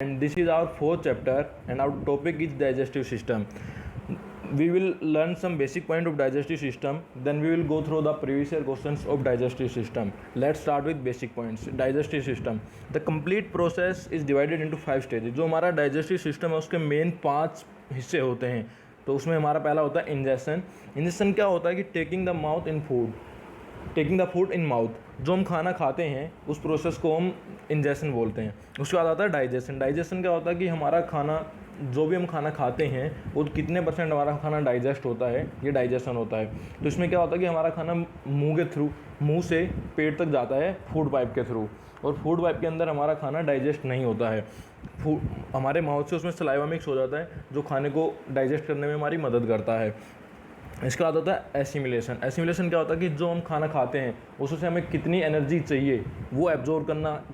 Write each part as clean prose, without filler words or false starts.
And this is our fourth chapter, and our topic is digestive system. We will learn some basic point of digestive system, then we will go through the previous year questions of digestive system. Let's start with basic points. Digestive system, the complete process is divided into 5 stages. जो हमारा digestive system है उसके main 5 हिस्से होते हैं. तो उसमें हमारा पहला होता है इंजेक्शन. इंजेक्शन क्या होता है कि taking the mouth in food, taking the food in mouth, जो हम खाना खाते हैं उस प्रोसेस को हम इंजेक्शन बोलते हैं. उसके बाद आता है डाइजेशन. डाइजेशन क्या होता है कि हमारा खाना, जो भी हम खाना खाते हैं वो कितने परसेंट हमारा खाना डाइजेस्ट होता है, ये डाइजेशन होता है. तो इसमें क्या होता है कि हमारा खाना मुंह के थ्रू, मुंह से पेट तक जाता है फूड पाइप के थ्रू, और फूड पाइप के अंदर हमारा खाना डाइजेस्ट नहीं होता है. हमारे माउथ से उसमें सलाइवा मिक्स हो जाता है जो खाने को डाइजेस्ट करने में हमारी मदद करता है. इसके बाद होता है एसिमिलेशन. एसिमिलेशन क्या होता है कि जो हम खाना खाते हैं उससे हमें कितनी एनर्जी चाहिए वो एब्जॉर्ब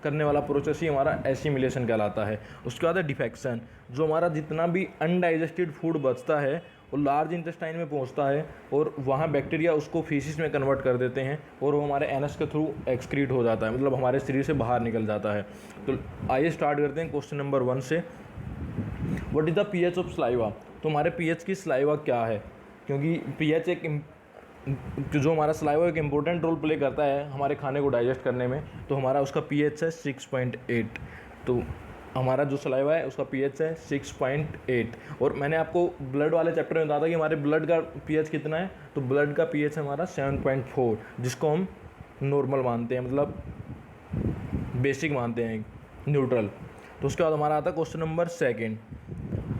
करने वाला प्रोसेस ही हमारा एसिमिलेशन कहलाता है. उसके बाद है डिफेक्शन. जो हमारा जितना भी अनडाइजेस्टेड फूड बचता है वो लार्ज इंटेस्टाइन में पहुंचता है और वहाँ बैक्टीरिया उसको फीसिस में कन्वर्ट कर देते हैं और वो हमारे एनस के थ्रू एक्सक्रीट हो जाता है, मतलब हमारे शरीर से बाहर निकल जाता है. तो आइए स्टार्ट करते हैं क्वेश्चन नंबर 1 से. What is the pH of saliva. तो हमारे पीएच की सलाइवा क्या है, क्योंकि पीएच जो हमारा सलाइवा एक इम्पोर्टेंट रोल प्ले करता है हमारे खाने को डाइजेस्ट करने में. तो हमारा उसका पीएच है 6.8. तो हमारा जो सलाइवा है उसका पीएच है 6.8. और मैंने आपको ब्लड वाले चैप्टर में बताया था कि हमारे ब्लड का पीएच कितना है. तो ब्लड का पीएच है हमारा 7.4, जिसको हम नॉर्मल मानते हैं, मतलब बेसिक मानते हैं, न्यूट्रल. तो उसके बाद हमारा आता है question number 2.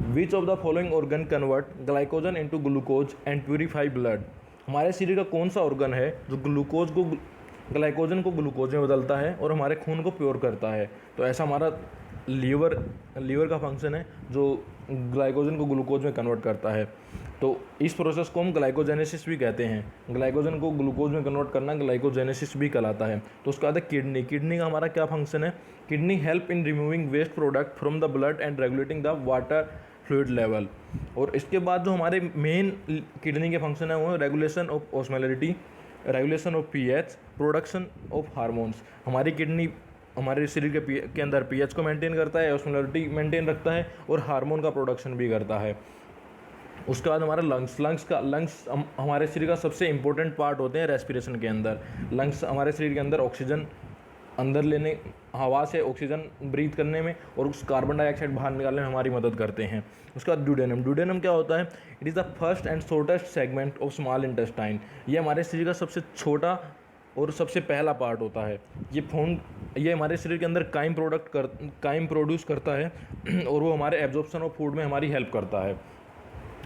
Which of the following organ convert glycogen into glucose and purify blood. हमारे शरीर का कौन सा ऑर्गन है जो ग्लाइकोजन को ग्लूकोज में बदलता है और हमारे खून को प्योर करता है. तो ऐसा हमारा लीवर का फंक्शन है जो ग्लाइकोजन को ग्लूकोज में कन्वर्ट करता है. तो इस प्रोसेस को हम ग्लाइकोजेनेसिस भी कहते हैं. ग्लाइकोजन को ग्लूकोज में कन्वर्ट करना ग्लाइकोजेनेसिस भी कहलाता है. तो उसका बाद है किडनी. किडनी का हमारा क्या फंक्शन है. Kidney help in removing waste product from the blood and regulating the water fluid level. और इसके बाद जो हमारे मेन किडनी के फंक्शन है वो है regulation of osmolarity, regulation of pH, production of hormones. हमारी किडनी हमारे शरीर के अंदर पीएच को मेंटेन करता है, ऑस्मोलैरिटी मेंटेन रखता है और हार्मोन का प्रोडक्शन भी करता है. उसके बाद हमारा लंग्स हमारे शरीर का सबसे इंपॉर्टेंट पार्ट होते हैं रेस्पिरेशन के अंदर. लंग्स हमारे शरीर के अंदर ऑक्सीजन अंदर लेने, हवा से ऑक्सीजन ब्रीथ करने में और उस कार्बन डाइऑक्साइड बाहर निकालने में हमारी मदद करते हैं. उसके बाद ड्यूडेनम. ड्यूडेनम क्या होता है. It is the first and shortest segment of small intestine. ये हमारे शरीर का सबसे छोटा और सबसे पहला पार्ट होता है. ये हमारे शरीर के अंदर काइम प्रोड्यूस करता है और वो हमारे एब्जॉर्प्शन ऑफ फूड में हमारी हेल्प करता है.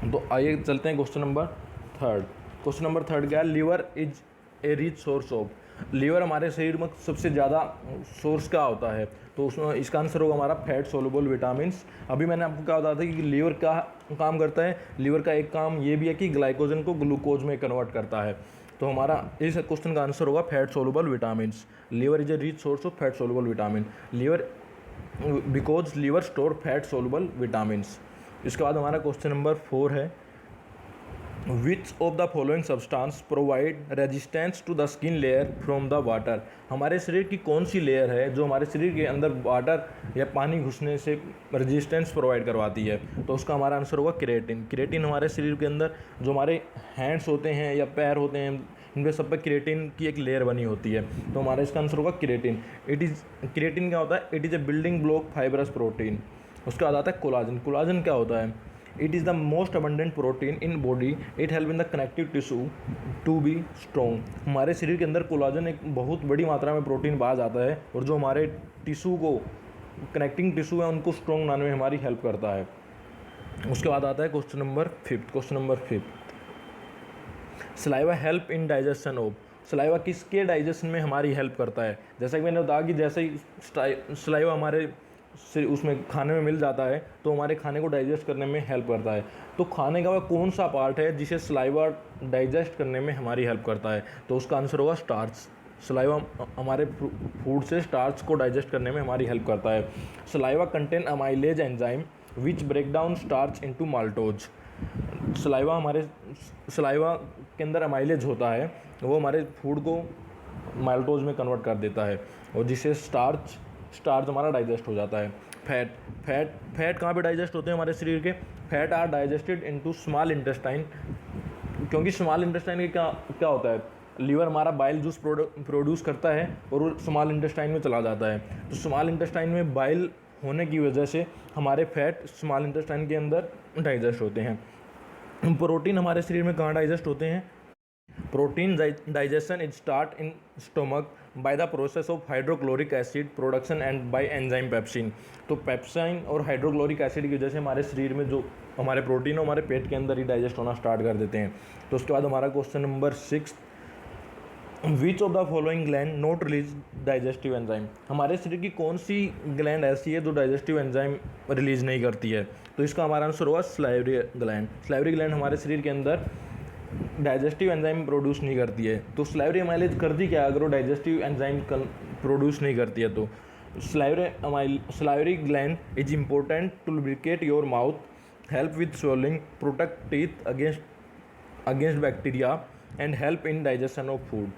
तो आइए चलते हैं क्वेश्चन नंबर 3. क्वेश्चन नंबर 3 क्या है. Liver is a rich source of. Liver हमारे शरीर में सबसे ज़्यादा सोर्स क्या होता है. तो उसमें इसका आंसर होगा हमारा फैट सोलुबल विटामिन्स. अभी मैंने आपको क्या बताया था कि लीवर क्या काम करता है. लीवर का एक काम ये भी है कि ग्लाइकोजन को ग्लूकोज में कन्वर्ट करता है. तो हमारा इस क्वेश्चन का आंसर होगा fat soluble vitamins. Liver is a rich source of fat soluble vitamin. Because liver store fat soluble vitamins. इसके बाद हमारा क्वेश्चन नंबर 4 है. Which of the following substance provide resistance to the skin layer from the water. हमारे शरीर की कौन सी layer है जो हमारे शरीर के अंदर वाटर या पानी घुसने से रेजिस्टेंस प्रोवाइड करवाती है. तो उसका हमारा आंसर होगा केराटिन. केराटिन हमारे शरीर के अंदर जो हमारे हैंड्स होते हैं या पैर होते हैं इन पे सब पे केराटिन की एक लेयर बनी होती है. तो हमारा इसका आंसर होगा केराटिन. केराटिन क्या होता है. It is A building block fibrous protein. उसके बाद आता है कोलाजन. कोलाजन क्या होता है. It is the most abundant protein in body. It help in the connective tissue to be strong. हमारे शरीर के अंदर कोलाजन एक बहुत बड़ी मात्रा में प्रोटीन पाया जाता है और जो हमारे टिश्यू को, कनेक्टिंग टिश्यू है उनको स्ट्रॉन्ग बनाने में हमारी हेल्प करता है. उसके बाद आता है question number 5. Question number 5. Saliva help in digestion of. Saliva किसके डाइजेशन में हमारी हेल्प करता है. जैसा कि मैंने बताया कि जैसे ही सलाइवा हमारे से उसमें खाने में मिल जाता है तो हमारे खाने को डाइजेस्ट करने में हेल्प करता है. तो खाने का वह कौन सा पार्ट है जिसे सलाइवा डाइजेस्ट करने में हमारी हेल्प करता है. तो उसका आंसर होगा स्टार्च. सलाइवा हमारे फूड से स्टार्च को डाइजेस्ट करने में हमारी हेल्प करता है. Saliva contain amylase enzyme which break down starch into maltose. Saliva के अंदर अमाइलेज होता है, वो हमारे फूड को माल्टोज में कन्वर्ट कर देता है और जिससे स्टार्च हमारा डाइजेस्ट हो जाता है. फैट फैट फैट कहाँ पे डाइजेस्ट होते हैं हमारे शरीर के? Fat are digested into small intestine, क्योंकि स्मॉल इंटेस्टाइन के क्या क्या होता है, लीवर हमारा बाइल जूस प्रोड्यूस करता है और वो स्मॉल इंटेस्टाइन में चला जाता है। तो स्मॉल इंटेस्टाइन में बाइल होने की वजह से हमारे फैट स्मॉल इंटेस्टाइन के अंदर डाइजेस्ट होते हैं। प्रोटीन हमारे शरीर में कहाँ डाइजेस्ट होते हैं? Protein digestion is start in stomach by the process of hydrochloric acid production and bye enzyme pepsin. तो पेप्साइन और हाइड्रोक्लोरिक एसिड की वजह से हमारे शरीर में जो हमारे प्रोटीन हो हमारे पेट के अंदर ही डाइजेस्ट होना स्टार्ट कर देते हैं। तो उसके बाद हमारा question number 6, which of the following gland not release digestive enzyme. हमारे शरीर की कौन सी ग्लैंड ऐसी है जो डाइजेस्टिव एंजाइम रिलीज नहीं करती है? तो इसका हमारा आंसर होगा सलाइवरी ग्लैंड। सलाइवरी ग्लैंड हमारे शरीर के अंदर डाइजेस्टिव एंजाइम प्रोड्यूस नहीं करती है। तो सलाइवरी अमाइलेज करती क्या है अगर वो डाइजेस्टिव एंजाइम प्रोड्यूस नहीं करती है? तो salivary gland is important to lubricate your mouth, help with swallowing, protect teeth against bacteria and help in digestion of food.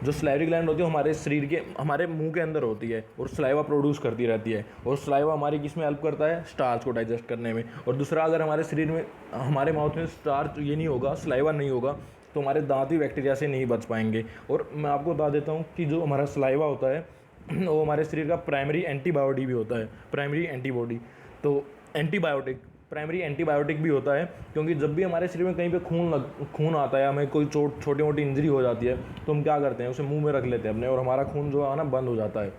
जो सलाइवरी ग्लैंड होती है हमारे शरीर के हमारे मुंह के अंदर होती है और सलाइवा प्रोड्यूस करती रहती है, और सलाइवा हमारी किस में हेल्प करता है? स्टार्च को डाइजेस्ट करने में। और दूसरा, अगर हमारे शरीर में हमारे माउथ में स्टार्च ये नहीं होगा, सलाइवा नहीं होगा, तो हमारे दांत भी बैक्टीरिया से नहीं बच पाएंगे। और मैं आपको बता देता हूँ कि जो हमारा सलाइवा होता है वो हमारे शरीर का प्राइमरी एंटीबायोटिक भी होता है, प्राइमरी एंटीबॉडी। तो एंटीबायोटिक प्राइमरी एंटीबायोटिक भी होता है, क्योंकि जब भी हमारे शरीर में कहीं पे खून आता है, हमें कोई छोटी मोटी इंजरी हो जाती है, तो हम क्या करते हैं, उसे मुंह में रख लेते हैं अपने, और हमारा खून जो है ना बंद हो जाता है।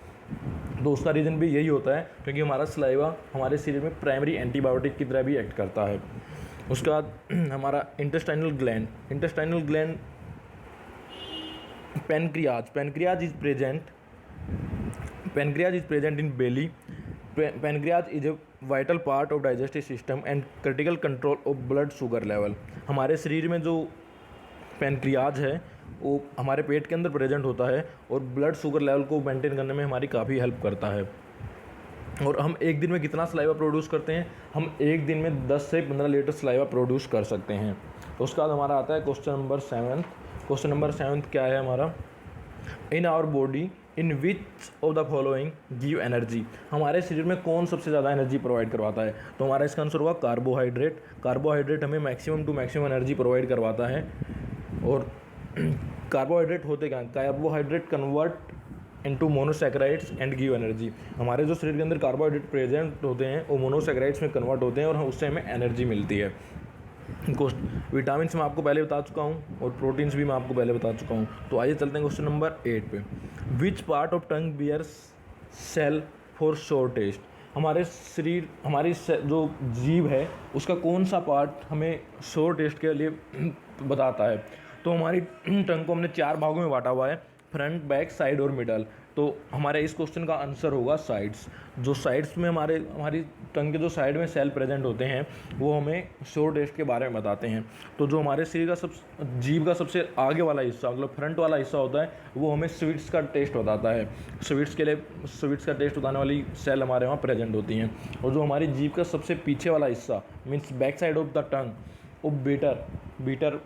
तो उसका रीज़न भी यही होता है, क्योंकि हमारा सलाइवा हमारे शरीर में प्राइमरी एंटीबायोटिक की तरह भी एक्ट करता है। उसके बाद हमारा intestinal gland pancreas is present in belly. Pancreas is a vital part of digestive system and critical control of blood sugar level. हमारे शरीर में जो पेनक्रियाज है वो हमारे पेट के अंदर प्रेजेंट होता है और ब्लड शुगर लेवल को मेंटेन करने में हमारी काफ़ी हेल्प करता है। और हम एक दिन में कितना सलाइवा प्रोड्यूस करते हैं? हम एक दिन में 10 से 15 लीटर सलाइवा प्रोड्यूस कर सकते हैं। तो उसके बाद हमारा आता है क्वेश्चन नंबर 7। क्वेश्चन नंबर 7 क्या है हमारा? In our body in which of the following give energy. हमारे शरीर में कौन सबसे ज़्यादा एनर्जी प्रोवाइड करवाता है? तो हमारा इसका आंसर होगा कार्बोहाइड्रेट। कार्बोहाइड्रेट हमें maximum to maximum energy provide करवाता है। और कार्बोहाइड्रेट होते क्या? Carbohydrate convert into monosaccharides and give energy. हमारे जो शरीर के अंदर कार्बोहाइड्रेट प्रेजेंट होते हैं वो मोनोसैकेराइड्स में कन्वर्ट होते हैं और उससे हमें एनर्जी मिलती है। विटामिन मैं आपको पहले बता चुका हूँ और प्रोटीन्स भी मैं आपको पहले बता चुका हूँ। तो आइए चलते हैं क्वेश्चन नंबर 8 पे। Which part of tongue bears cell for sour taste. हमारे शरीर हमारी जो जीभ है उसका कौन सा पार्ट हमें श्योर टेस्ट के लिए बताता है? तो हमारी टंग को हमने 4 भागों में बांटा हुआ है, फ्रंट, बैक, साइड और मिडल। तो हमारे इस क्वेश्चन का आंसर होगा साइड्स। जो साइड्स में हमारी टंग के जो साइड में सेल प्रेजेंट होते हैं वो हमें श्योर टेस्ट के बारे में बताते हैं। तो जो हमारे शरीर का जीभ का सबसे आगे वाला हिस्सा, मतलब फ्रंट वाला हिस्सा होता है, वो हमें स्वीट्स का टेस्ट बताता है। स्वीट्स का टेस्ट बताने वाली सेल हमारे वहाँ प्रेजेंट होती हैं। और जो हमारी जीभ का सबसे पीछे वाला हिस्सा means back side of the tongue, वो बीटर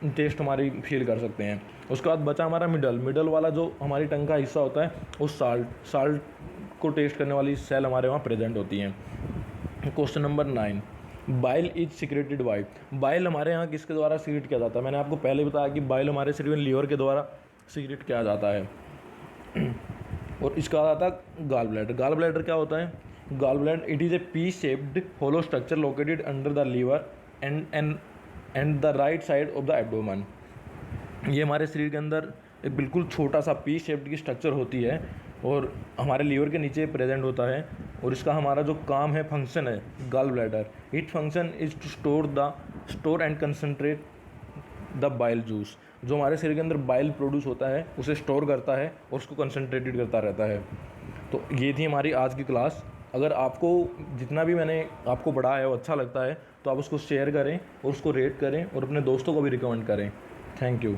टेस्ट हमारी फील कर सकते हैं। उसके बाद बचा हमारा मिडल वाला जो हमारी टंग का हिस्सा होता है, वो साल्ट को टेस्ट करने वाली सेल हमारे वहाँ प्रेजेंट होती हैं। Question number 9, bile is secreted by. Bile हमारे यहाँ किसके द्वारा सिक्रेट किया जाता है? मैंने आपको पहले बताया कि बाइल हमारे शरीर में लीवर के द्वारा सिक्रेट किया जाता है। और इसका आता है गॉल ब्लैडर क्या होता है? Gall bladder it is a pear shaped hollow structure located under the liver and the right side of the abdomen. ये हमारे शरीर के अंदर एक बिल्कुल छोटा सा पी शेप्ड की स्ट्रक्चर होती है और हमारे लीवर के नीचे प्रेजेंट होता है। और इसका हमारा जो काम है, फंक्शन है gall bladder, it function is to store and concentrate the bile juice. जो हमारे शरीर के अंदर बाइल प्रोड्यूस होता है उसे स्टोर करता है और उसको कंसनट्रेटेड करता रहता है। तो ये थी हमारी आज की क्लास। अगर आपको जितना भी मैंने आपको पढ़ाया है वो अच्छा लगता है तो आप उसको शेयर करें और उसको रेट करें और अपने दोस्तों को भी रिकमेंड करें। Thank you.